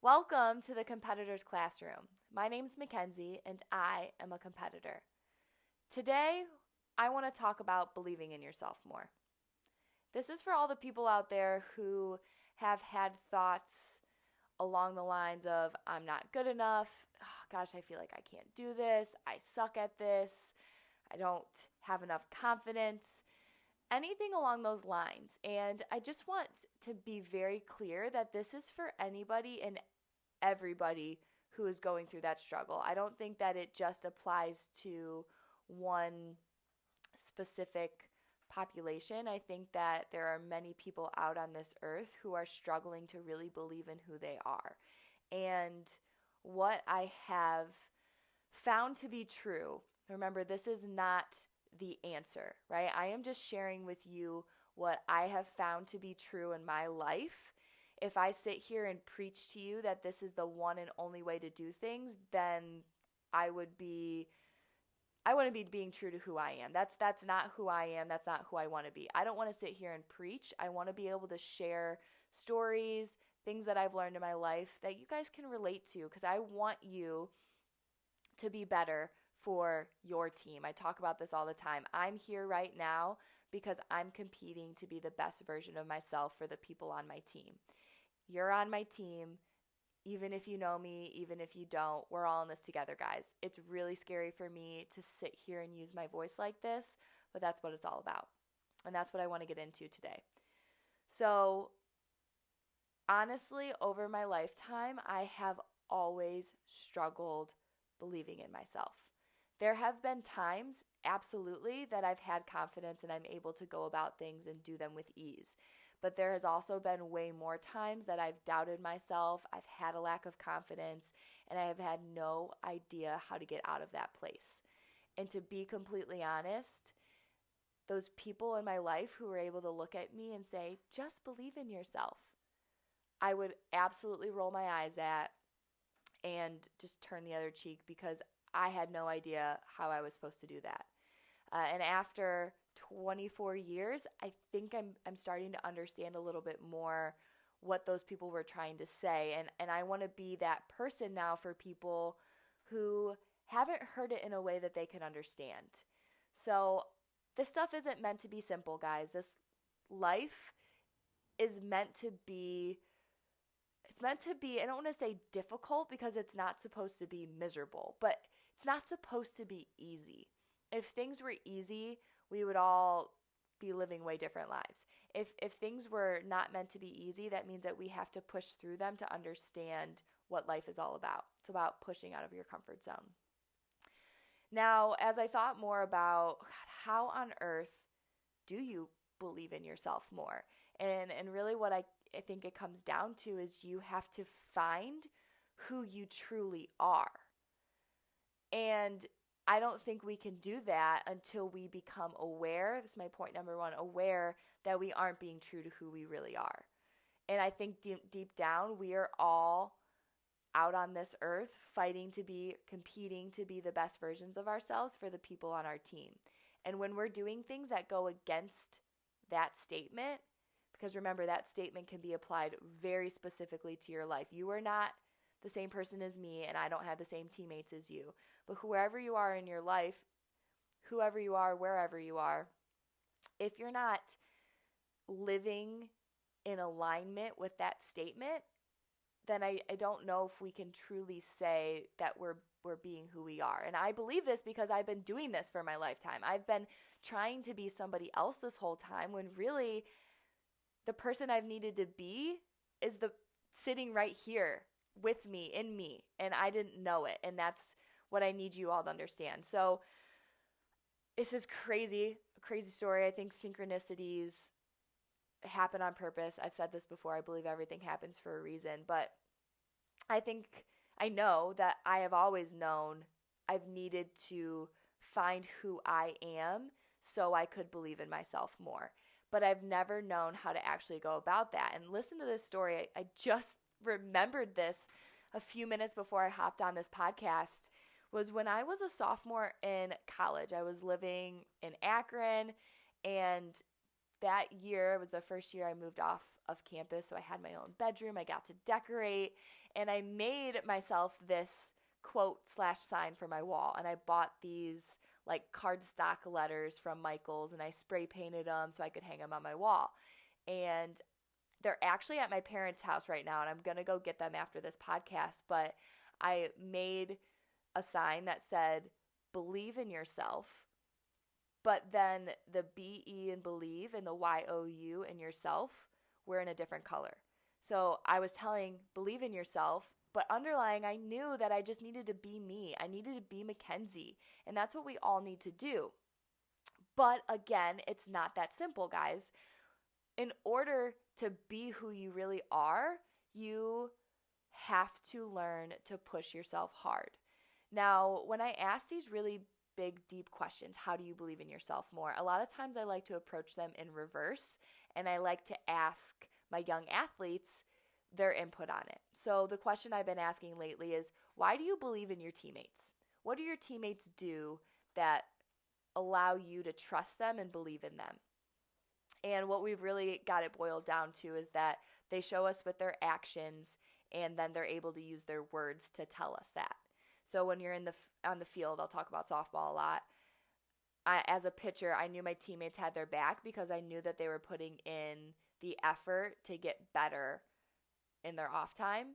Welcome to the Competitor's Classroom. My name's Mackenzie, and I am a competitor. Today, I want to talk about believing in yourself more. This is for all the people out there who have had thoughts along the lines of, I'm not good enough. Oh, gosh, I feel like I can't do this. I suck at this. I don't have enough confidence. Anything along those lines. And I just want to be very clear that this is for anybody and everybody who is going through that struggle. I don't think that it just applies to one specific population. I think that there are many people out on this earth who are struggling to really believe in who they are. And what I have found to be true, remember, this is not the answer, right? I am just sharing with you what I have found to be true in my life. If I sit here and preach to you that this is the one and only way to do things, then I would be I wouldn't be being true to who I am. That's not who I am. That's not who I want to be. I don't want to sit here and preach. I want to be able to share stories, things that I've learned in my life that you guys can relate to because I want you to be better for your team. I talk about this all the time. I'm here right now because I'm competing to be the best version of myself for the people on my team. You're on my team. Even if you know me, even if you don't, we're all in this together, guys. It's really scary for me to sit here and use my voice like this, but that's what it's all about. And that's what I want to get into today. So, honestly, over my lifetime, I have always struggled believing in myself. There have been times, absolutely, that I've had confidence and I'm able to go about things and do them with ease. But there has also been way more times that I've doubted myself, I've had a lack of confidence, and I have had no idea how to get out of that place. And to be completely honest, those people in my life who were able to look at me and say, just believe in yourself, I would absolutely roll my eyes at and just turn the other cheek because I had no idea how I was supposed to do that. And after 24 years, I think I'm starting to understand a little bit more what those people were trying to say. And I want to be that person now for people who haven't heard it in a way that they can understand. So this stuff isn't meant to be simple, guys. This life is meant to be it's meant to be, I don't want to say difficult because it's not supposed to be miserable, but it's not supposed to be easy. If things were easy, we would all be living way different lives. If things were not meant to be easy, that means that we have to push through them to understand what life is all about. It's about pushing out of your comfort zone. Now, as I thought more about God, how on earth do you believe in yourself more? And really what I think it comes down to is you have to find who you truly are. And I don't think we can do that until we become aware. This is my point number one, aware that we aren't being true to who we really are. And I think deep down, we are all out on this earth fighting to be, competing to be the best versions of ourselves for the people on our team. And when we're doing things that go against that statement, because remember, that statement can be applied very specifically to your life. You are not the same person as me, and I don't have the same teammates as you. But whoever you are in your life, whoever you are, wherever you are, if you're not living in alignment with that statement, then I don't know if we can truly say that we're being who we are. And I believe this because I've been doing this for my lifetime. I've been trying to be somebody else this whole time when really the person I've needed to be is the sitting right here with me, in me, and I didn't know it. And that's what I need you all to understand. So this is crazy, a crazy story. I think synchronicities happen on purpose. I've said this before. I believe everything happens for a reason, but I think I know that I have always known I've needed to find who I am so I could believe in myself more. But I've never known how to actually go about that. And listen to this story. I just remembered this a few minutes before I hopped on this podcast. Was when I was a sophomore in college. I was living in Akron, and that year was the first year I moved off of campus. So I had my own bedroom. I got to decorate, and I made myself this quote/sign for my wall. And I bought these like cardstock letters from Michael's, and I spray painted them so I could hang them on my wall. And they're actually at my parents' house right now, and I'm going to go get them after this podcast. But I made a sign that said, believe in yourself, but then the B-E in believe and the Y-O-U in yourself were in a different color. So I was telling, believe in yourself, but underlying, I knew that I just needed to be me. I needed to be Mackenzie, and that's what we all need to do. But again, it's not that simple, guys. In order to be who you really are, you have to learn to push yourself hard. Now, when I ask these really big, deep questions, how do you believe in yourself more? A lot of times I like to approach them in reverse, and I like to ask my young athletes their input on it. So the question I've been asking lately is, why do you believe in your teammates? What do your teammates do that allow you to trust them and believe in them? And what we've really got it boiled down to is that they show us with their actions, and then they're able to use their words to tell us that. So when you're on the field, I'll talk about softball a lot. As a pitcher, I knew my teammates had their back because I knew that they were putting in the effort to get better in their off time.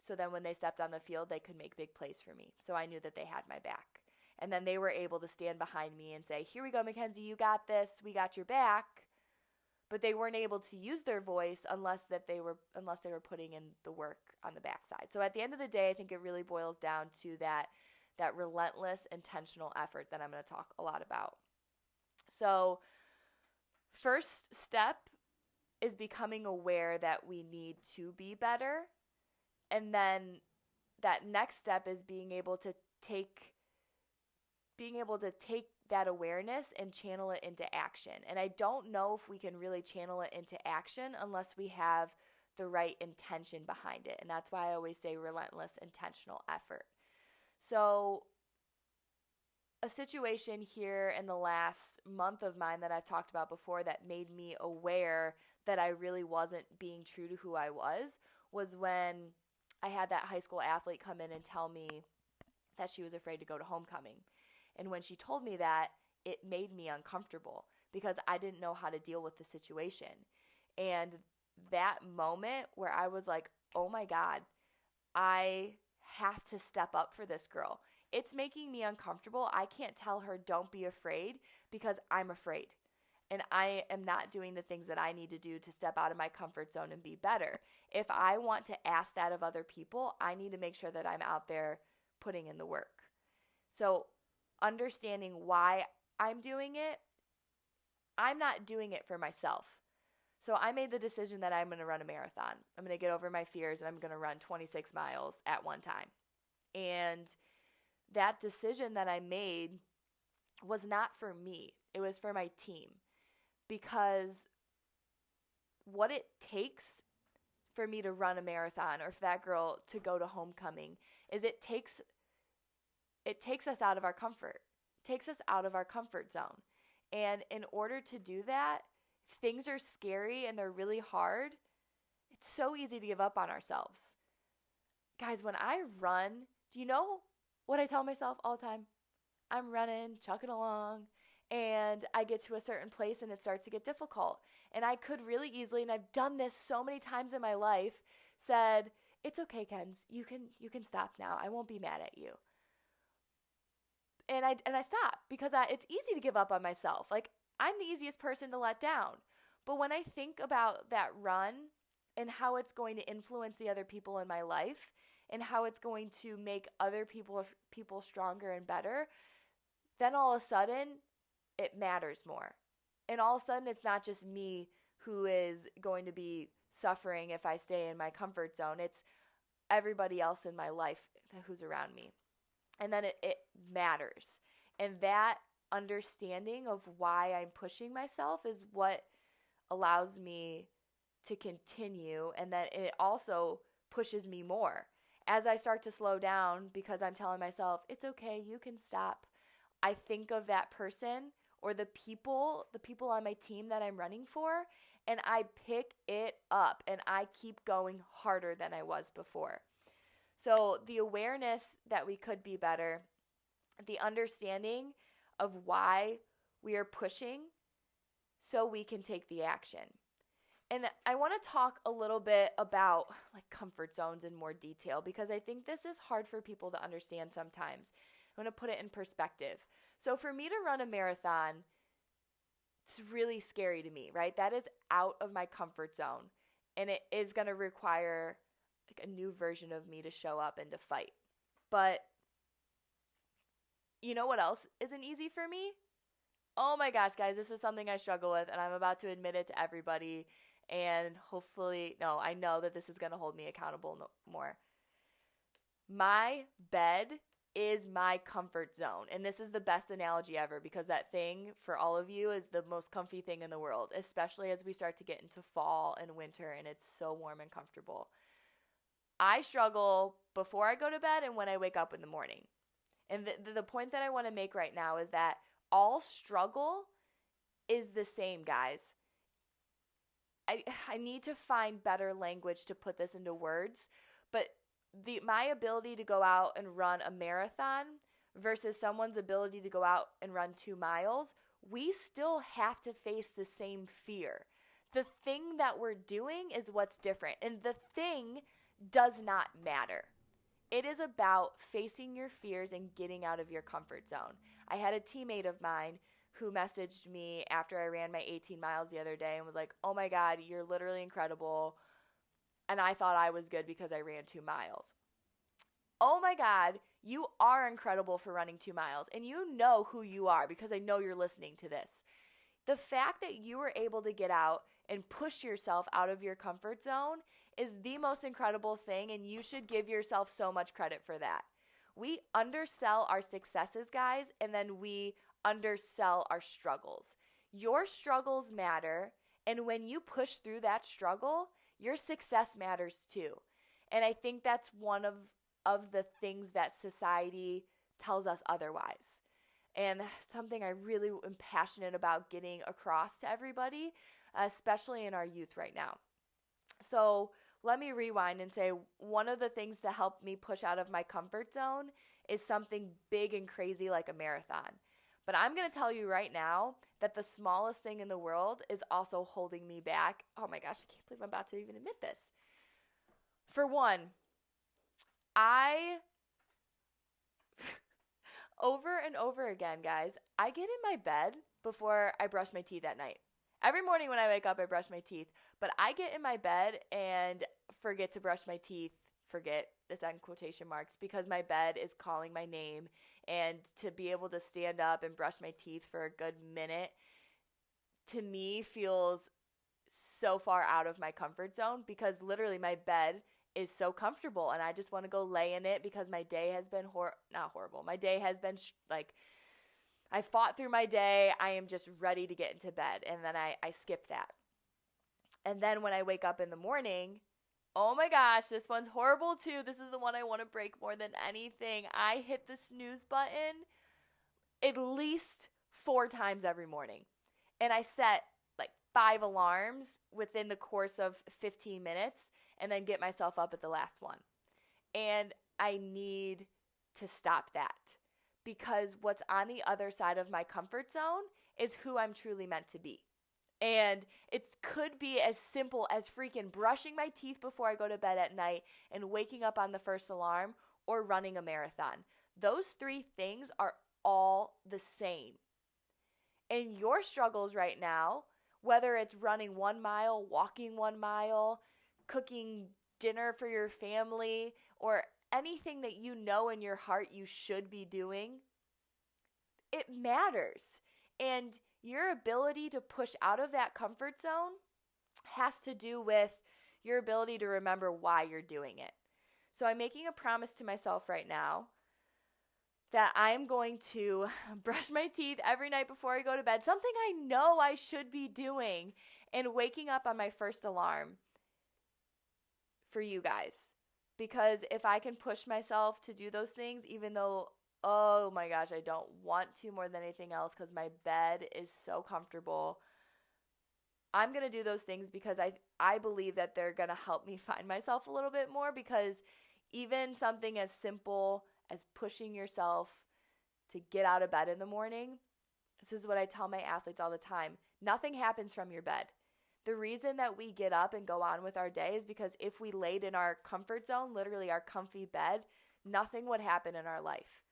So then when they stepped on the field, they could make big plays for me. So I knew that they had my back. And then they were able to stand behind me and say, here we go, Mackenzie, you got this. We got your back. But they weren't able to use their voice unless they were putting in the work on the backside. So at the end of the day, I think it really boils down to that relentless, intentional effort that I'm going to talk a lot about. So first step is becoming aware that we need to be better. And then that next step is being able to take that awareness and channel it into action. And I don't know if we can really channel it into action unless we have the right intention behind it. And that's why I always say relentless, intentional effort. So a situation here in the last month of mine that I've talked about before that made me aware that I really wasn't being true to who I was when I had that high school athlete come in and tell me that she was afraid to go to homecoming. And when she told me that, it made me uncomfortable because I didn't know how to deal with the situation. And that moment where I was like, oh my God, I have to step up for this girl. It's making me uncomfortable. I can't tell her don't be afraid because I'm afraid. And I am not doing the things that I need to do to step out of my comfort zone and be better. If I want to ask that of other people, I need to make sure that I'm out there putting in the work. So understanding why I'm doing it, I'm not doing it for myself. So I made the decision that I'm going to run a marathon. I'm going to get over my fears and I'm going to run 26 miles at one time. And that decision that I made was not for me. It was for my team. Because what it takes for me to run a marathon or for that girl to go to homecoming is it takes us out of our comfort. It takes us out of our comfort zone. And in order to do that, if things are scary and they're really hard, it's so easy to give up on ourselves. Guys, when I run, do you know what I tell myself all the time? I'm running, chugging along, and I get to a certain place and it starts to get difficult. And I could really easily, and I've done this so many times in my life, said, it's okay, Kens, you can stop now. I won't be mad at you. And I stop because it's easy to give up on myself. Like, I'm the easiest person to let down. But when I think about that run and how it's going to influence the other people in my life and how it's going to make other people stronger and better, then all of a sudden it matters more. And all of a sudden it's not just me who is going to be suffering if I stay in my comfort zone. It's everybody else in my life who's around me. And then it matters. And that understanding of why I'm pushing myself is what allows me to continue. And then it also pushes me more. As I start to slow down because I'm telling myself, it's okay, you can stop. I think of that person or the people on my team that I'm running for, and I pick it up and I keep going harder than I was before. So the awareness that we could be better, the understanding of why we are pushing so we can take the action. And I want to talk a little bit about like comfort zones in more detail because I think this is hard for people to understand sometimes. I want to put it in perspective. So for me to run a marathon, it's really scary to me, right? That is out of my comfort zone. And it is going to require like a new version of me to show up and to fight. But you know what else isn't easy for me? Oh my gosh, guys, this is something I struggle with, and I'm about to admit it to everybody. And hopefully, no, I know that this is going to hold me accountable more. My bed is my comfort zone. And this is the best analogy ever because that thing for all of you is the most comfy thing in the world, especially as we start to get into fall and winter and it's so warm and comfortable. I struggle before I go to bed and when I wake up in the morning. And the point that I want to make right now is that all struggle is the same, guys. I need to find better language to put this into words, but my ability to go out and run a marathon versus someone's ability to go out and run 2 miles, we still have to face the same fear. The thing that we're doing is what's different, and the thing does not matter. It is about facing your fears and getting out of your comfort zone. I had a teammate of mine who messaged me after I ran my 18 miles the other day and was like, "Oh my God, you're literally incredible." And I thought I was good because I ran 2 miles. Oh my God, you are incredible for running 2 miles. And you know who you are because I know you're listening to this. The fact that you were able to get out and push yourself out of your comfort zone is the most incredible thing, and you should give yourself so much credit for that. We undersell our successes, guys, and then we undersell our struggles. Your struggles matter, and when you push through that struggle, your success matters too. And I think that's one of the things that society tells us otherwise. And something I really am passionate about getting across to everybody, especially in our youth right now. So let me rewind and say one of the things that helped me push out of my comfort zone is something big and crazy like a marathon. But I'm going to tell you right now that the smallest thing in the world is also holding me back. Oh my gosh, I can't believe I'm about to even admit this. For one, over and over again, guys, I get in my bed before I brush my teeth at night. Every morning when I wake up, I brush my teeth. But I get in my bed and forget to brush my teeth. Forget, this in quotation marks, because my bed is calling my name. And to be able to stand up and brush my teeth for a good minute, to me, feels so far out of my comfort zone because literally my bed is so comfortable and I just want to go lay in it because my day has been not horrible. My day has been I fought through my day. I am just ready to get into bed, and then I skip that. And then when I wake up in the morning, oh my gosh, this one's horrible too. This is the one I want to break more than anything. I hit the snooze button at least 4 times every morning. And I set like 5 alarms within the course of 15 minutes and then get myself up at the last one. And I need to stop that because what's on the other side of my comfort zone is who I'm truly meant to be. And it could be as simple as freaking brushing my teeth before I go to bed at night and waking up on the first alarm or running a marathon. Those 3 things are all the same. And your struggles right now, whether it's running 1 mile, walking 1 mile, cooking dinner for your family, or anything that you know in your heart you should be doing, it matters. And your ability to push out of that comfort zone has to do with your ability to remember why you're doing it. So I'm making a promise to myself right now that I'm going to brush my teeth every night before I go to bed, something I know I should be doing, and waking up on my first alarm for you guys. Because if I can push myself to do those things, even though, oh my gosh, I don't want to more than anything else because my bed is so comfortable, I'm going to do those things because I believe that they're going to help me find myself a little bit more, because even something as simple as pushing yourself to get out of bed in the morning, this is what I tell my athletes all the time. Nothing happens from your bed. The reason that we get up and go on with our day is because if we laid in our comfort zone, literally our comfy bed, nothing would happen in our life.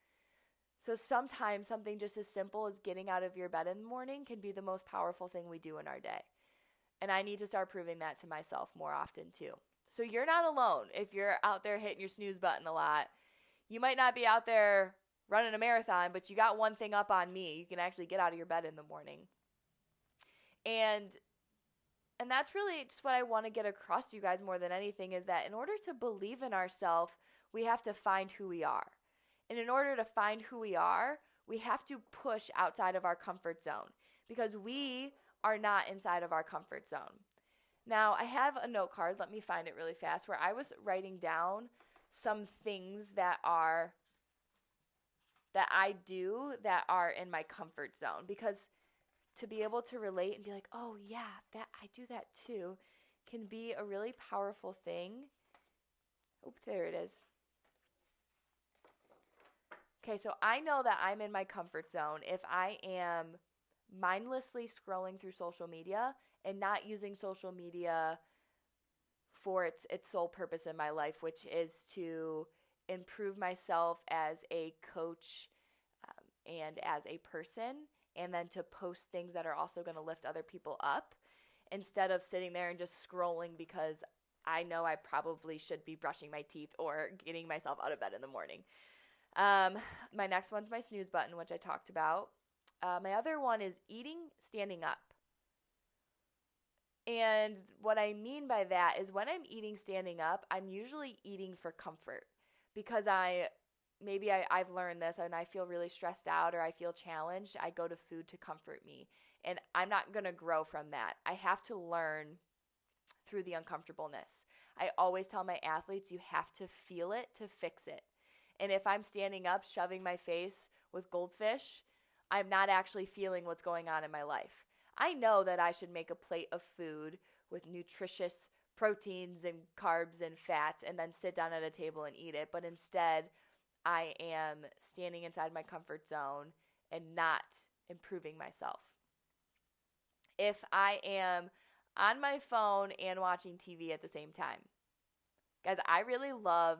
So sometimes something just as simple as getting out of your bed in the morning can be the most powerful thing we do in our day. And I need to start proving that to myself more often too. So you're not alone if you're out there hitting your snooze button a lot. You might not be out there running a marathon, but you got one thing up on me. You can actually get out of your bed in the morning. And that's really just what I want to get across to you guys more than anything, is that in order to believe in ourselves, we have to find who we are. And in order to find who we are, we have to push outside of our comfort zone, because we are not inside of our comfort zone. Now, I have a note card. Let me find it really fast, where I was writing down some things that I do that are in my comfort zone, because to be able to relate and be like, oh yeah, that I do that too, can be a really powerful thing. Oops, there it is. Okay, so I know that I'm in my comfort zone if I am mindlessly scrolling through social media and not using social media for its sole purpose in my life, which is to improve myself as a coach and as a person, and then to post things that are also going to lift other people up, instead of sitting there and just scrolling because I know I probably should be brushing my teeth or getting myself out of bed in the morning. My next one's my snooze button, which I talked about. My other one is eating standing up. And what I mean by that is when I'm eating standing up, I'm usually eating for comfort, because I've learned this and I feel really stressed out or I feel challenged. I go to food to comfort me, and I'm not going to grow from that. I have to learn through the uncomfortableness. I always tell my athletes, you have to feel it to fix it. And if I'm standing up shoving my face with goldfish, I'm not actually feeling what's going on in my life. I know that I should make a plate of food with nutritious proteins and carbs and fats and then sit down at a table and eat it, but instead I am standing inside my comfort zone and not improving myself. If I am on my phone and watching TV at the same time, guys, I really love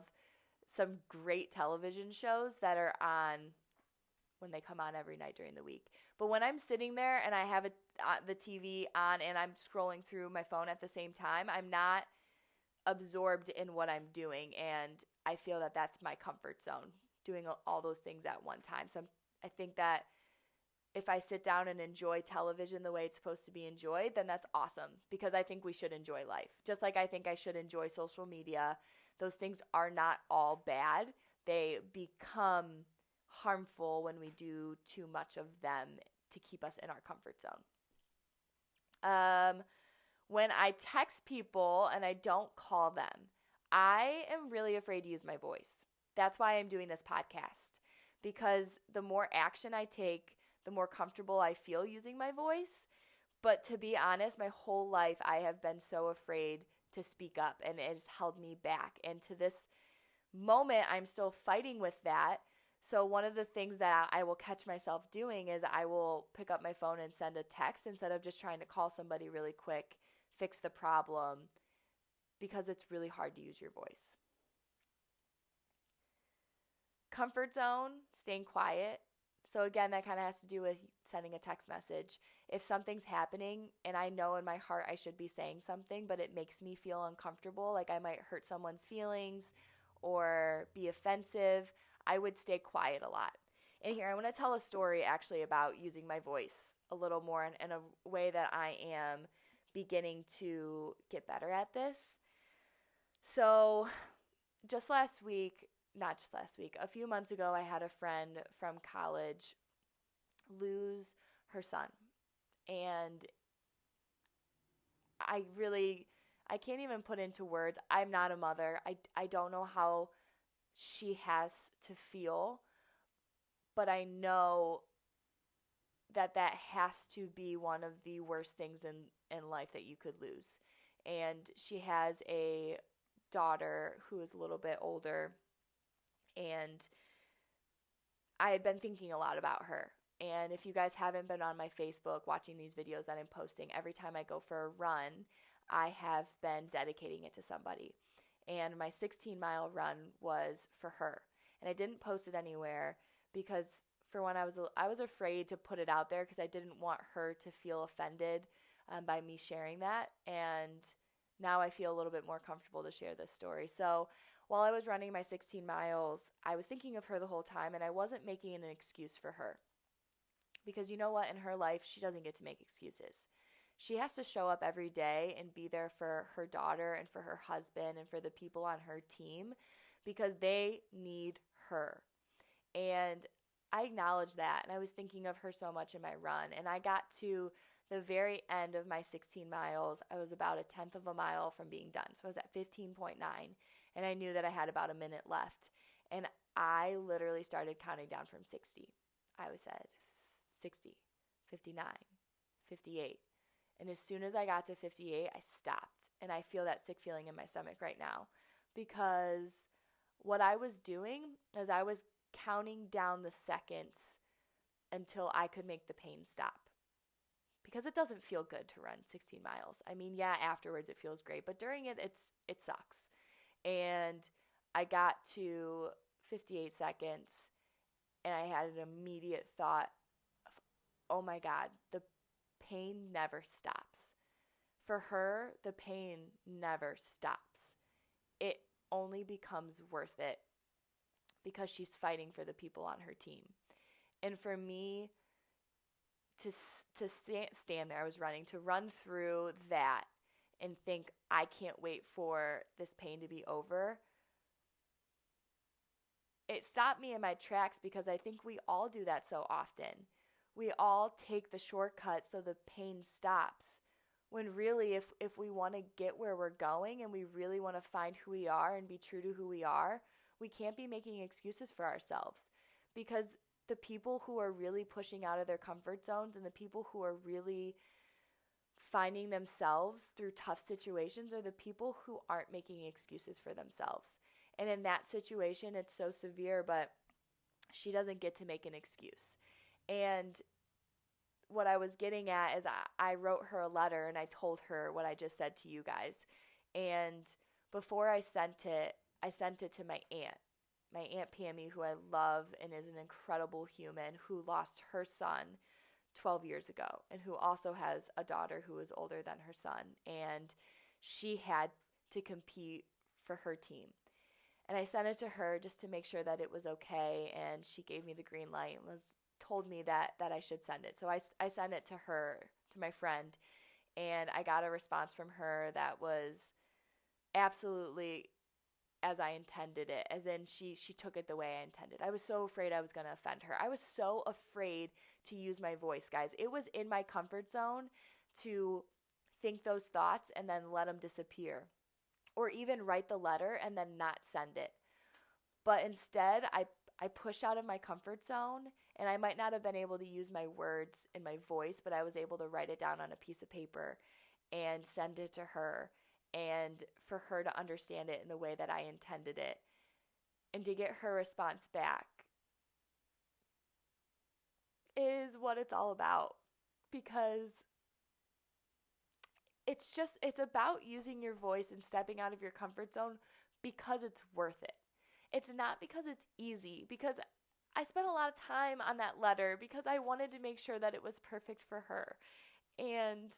some great television shows that are on when they come on every night during the week. But when I'm sitting there and I have the TV on and I'm scrolling through my phone at the same time, I'm not absorbed in what I'm doing, and I feel that that's my comfort zone, doing all those things at one time. So I think that if I sit down and enjoy television the way it's supposed to be enjoyed, then that's awesome, because I think we should enjoy life. Just like I think I should enjoy social media. Those things are not all bad. They become harmful when we do too much of them to keep us in our comfort zone. When I text people and I don't call them, I am really afraid to use my voice. That's why I'm doing this podcast, because the more action I take, the more comfortable I feel using my voice. But to be honest, my whole life I have been so afraid to speak up, and it has held me back. And to this moment, I'm still fighting with that. So one of the things that I will catch myself doing is I will pick up my phone and send a text instead of just trying to call somebody really quick, fix the problem, because it's really hard to use your voice. Comfort zone, staying quiet. So again, that kind of has to do with sending a text message. If something's happening and I know in my heart I should be saying something, but it makes me feel uncomfortable, like I might hurt someone's feelings or be offensive, I would stay quiet a lot. And here I want to tell a story actually about using my voice a little more in a way that I am beginning to get better at this. So a few months ago, I had a friend from college lose her son. And I can't even put into words. I'm not a mother. I don't know how she has to feel, but I know that has to be one of the worst things in life that you could lose. And she has a daughter who is a little bit older, and I had been thinking a lot about her. And if you guys haven't been on my Facebook watching these videos that I'm posting, every time I go for a run, I have been dedicating it to somebody. And my 16-mile run was for her. And I didn't post it anywhere because for one, I was afraid to put it out there because I didn't want her to feel offended by me sharing that. And now I feel a little bit more comfortable to share this story. So while I was running my 16 miles, I was thinking of her the whole time, and I wasn't making an excuse for her. Because you know what? In her life, she doesn't get to make excuses. She has to show up every day and be there for her daughter and for her husband and for the people on her team because they need her. And I acknowledge that, and I was thinking of her so much in my run. And I got to the very end of my 16 miles. I was about a tenth of a mile from being done. So I was at 15.9, and I knew that I had about a minute left. And I literally started counting down from 60. I said 60, 59, 58. And as soon as I got to 58, I stopped. And I feel that sick feeling in my stomach right now because what I was doing is I was counting down the seconds until I could make the pain stop. Because it doesn't feel good to run 16 miles. I mean, yeah, afterwards it feels great, but during it sucks. And I got to 58 seconds and I had an immediate thought of, oh my God, the pain never stops. For her, the pain never stops. It only becomes worth it because she's fighting for the people on her team. And for me to stand there, I was running, to run through that and think, I can't wait for this pain to be over. It stopped me in my tracks because I think we all do that so often. We all take the shortcut so the pain stops. When really, if we want to get where we're going and we really want to find who we are and be true to who we are, we can't be making excuses for ourselves. Because the people who are really pushing out of their comfort zones and the people who are really finding themselves through tough situations are the people who aren't making excuses for themselves. And in that situation, it's so severe, but she doesn't get to make an excuse. And what I was getting at is I wrote her a letter and I told her what I just said to you guys. And before I sent it to my Aunt Pammy, who I love and is an incredible human, who lost her son 12 years ago and who also has a daughter who is older than her son. And she had to compete for her team. And I sent it to her just to make sure that it was okay, and she gave me the green light and told me that I should send it. So I sent it to her, to my friend, and I got a response from her that was absolutely as I intended it, as in she took it the way I intended. I was so afraid I was going to offend her. I was so afraid to use my voice, guys. It was in my comfort zone to think those thoughts and then let them disappear, or even write the letter and then not send it. But instead, I pushed out of my comfort zone, and I might not have been able to use my words in my voice, but I was able to write it down on a piece of paper and send it to her, and for her to understand it in the way that I intended it, and to get her response back is what it's all about. Because it's about using your voice and stepping out of your comfort zone because it's worth it. It's not because it's easy, because I spent a lot of time on that letter because I wanted to make sure that it was perfect for her. And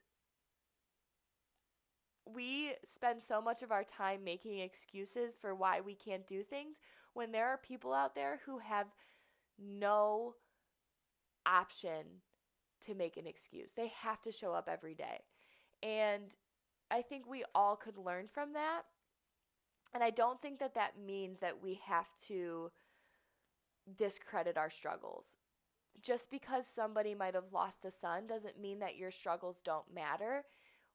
we spend so much of our time making excuses for why we can't do things when there are people out there who have no option to make an excuse. They have to show up every day. And I think we all could learn from that. And I don't think that means that we have to discredit our struggles. Just because somebody might have lost a son doesn't mean that your struggles don't matter.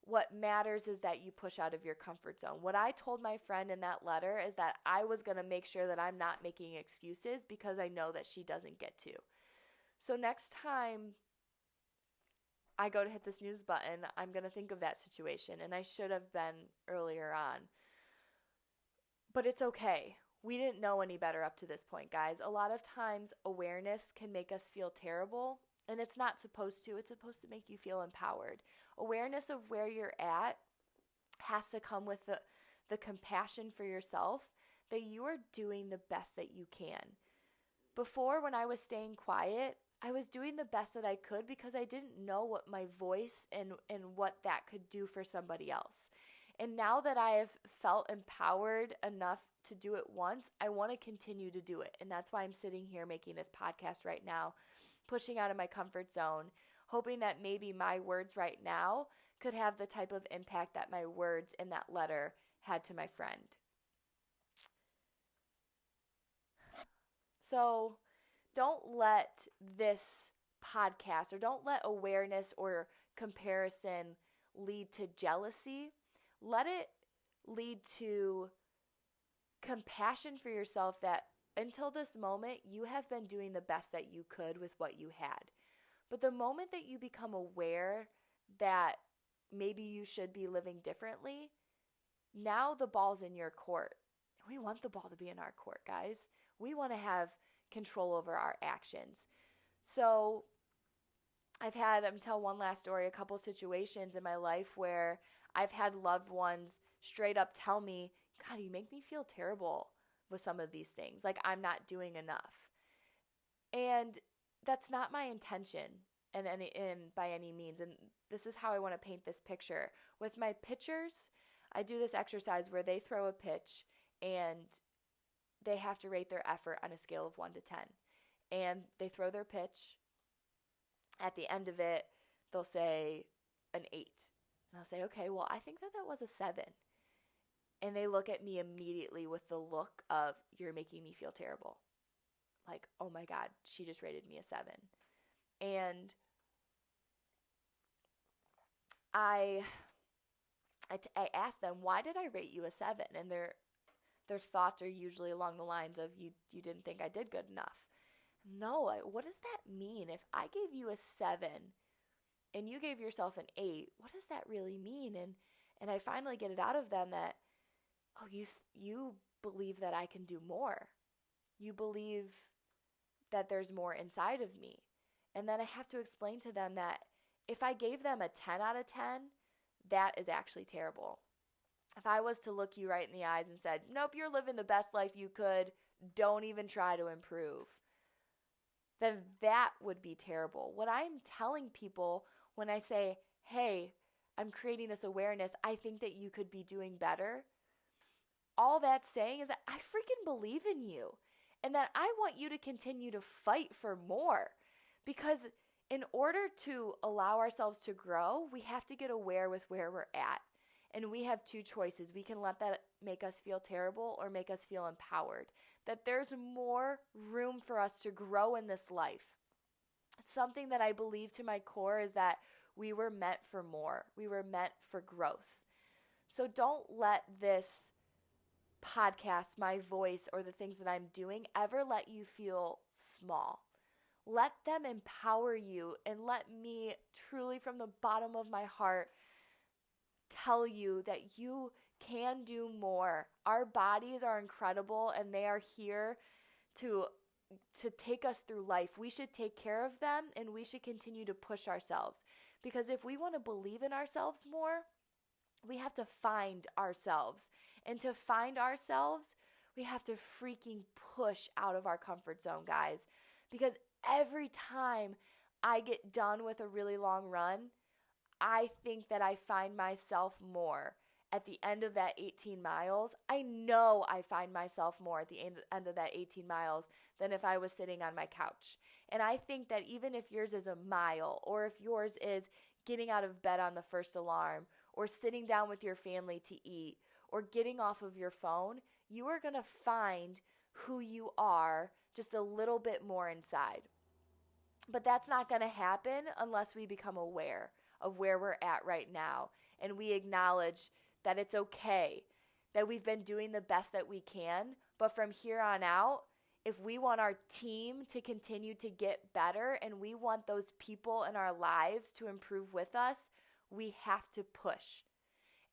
What matters is that you push out of your comfort zone. What I told my friend in that letter is that I was going to make sure that I'm not making excuses because I know that she doesn't get to. So next time I go to hit the snooze button, I'm going to think of that situation, and I should have been earlier on. But it's okay. We didn't know any better up to this point, guys. A lot of times, awareness can make us feel terrible, and it's not supposed to. It's supposed to make you feel empowered. Awareness of where you're at has to come with the compassion for yourself that you are doing the best that you can. Before, when I was staying quiet, I was doing the best that I could because I didn't know what my voice and what that could do for somebody else. And now that I have felt empowered enough to do it once, I want to continue to do it. And that's why I'm sitting here making this podcast right now, pushing out of my comfort zone, hoping that maybe my words right now could have the type of impact that my words in that letter had to my friend. So don't let this podcast or don't let awareness or comparison lead to jealousy. Let it lead to compassion for yourself that until this moment, you have been doing the best that you could with what you had. But the moment that you become aware that maybe you should be living differently, now the ball's in your court. We want the ball to be in our court, guys. We want to have control over our actions. So I'm tell one last story, a couple situations in my life where I've had loved ones straight up tell me, God, you make me feel terrible with some of these things. Like I'm not doing enough. And that's not my intention and by any means. And this is how I want to paint this picture. With my pitchers, I do this exercise where they throw a pitch and they have to rate their effort on a scale of 1 to 10. And they throw their pitch. At the end of it, they'll say an 8. And I'll say, okay, well, I think that was a 7. And they look at me immediately with the look of, you're making me feel terrible. Like, oh my God, she just rated me a 7. And I asked them, why did I rate you a 7? And their thoughts are usually along the lines of, you didn't think I did good enough. No, what does that mean? If I gave you a 7 and you gave yourself an 8, what does that really mean? And I finally get it out of them that, oh, you believe that I can do more. You believe that there's more inside of me. And then I have to explain to them that if I gave them a 10 out of 10, that is actually terrible. If I was to look you right in the eyes and said, nope, you're living the best life you could, don't even try to improve, then that would be terrible. What I'm telling people when I say, hey, I'm creating this awareness, I think that you could be doing better, all that's saying is that I freaking believe in you and that I want you to continue to fight for more. Because in order to allow ourselves to grow, we have to get aware with where we're at. And we have two choices. We can let that make us feel terrible or make us feel empowered. That there's more room for us to grow in this life. Something that I believe to my core is that we were meant for more. We were meant for growth. So don't let this podcast, my voice, or the things that I'm doing ever let you feel small. Let them empower you and let me truly from the bottom of my heart tell you that you can do more. Our bodies are incredible and they are here to take us through life. We should take care of them and we should continue to push ourselves. Because if we want to believe in ourselves more, we have to find ourselves. And to find ourselves, we have to freaking push out of our comfort zone, guys. Because every time I get done with a really long run, I think that I find myself more at the end of that 18 miles. I know I find myself more at the end of that 18 miles than if I was sitting on my couch. And I think that even if yours is a mile, or if yours is getting out of bed on the first alarm, or sitting down with your family to eat, or getting off of your phone, you are going to find who you are just a little bit more inside. But that's not going to happen unless we become aware of where we're at right now. And we acknowledge that it's okay, that we've been doing the best that we can. But from here on out, if we want our team to continue to get better and we want those people in our lives to improve with us, we have to push.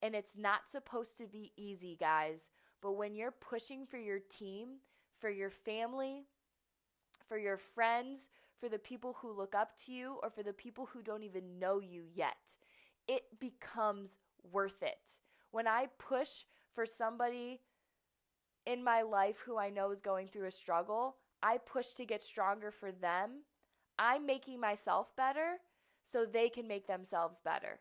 And it's not supposed to be easy, guys. But when you're pushing for your team, for your family, for your friends, for the people who look up to you, or for the people who don't even know you yet, it becomes worth it. When I push for somebody in my life who I know is going through a struggle, I push to get stronger for them. I'm making myself better so they can make themselves better.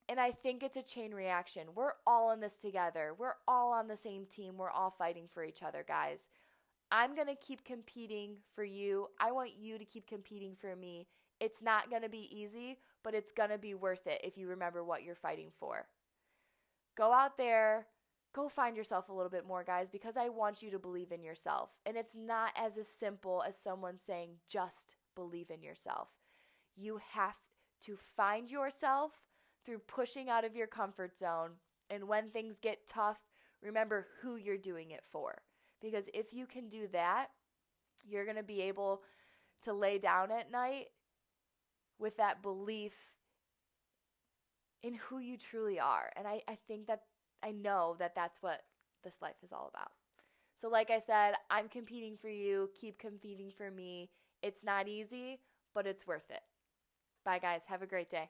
And I think it's a chain reaction. We're all in this together. We're all on the same team. We're all fighting for each other, guys. I'm going to keep competing for you. I want you to keep competing for me. It's not going to be easy, but it's going to be worth it if you remember what you're fighting for. Go out there, go find yourself a little bit more, guys, because I want you to believe in yourself. And it's not as simple as someone saying, just believe in yourself. You have to find yourself through pushing out of your comfort zone. And when things get tough, remember who you're doing it for. Because if you can do that, you're going to be able to lay down at night with that belief in who you truly are. And I think that I know that that's what this life is all about. So like I said, I'm competing for you. Keep competing for me. It's not easy, but it's worth it. Bye, guys. Have a great day.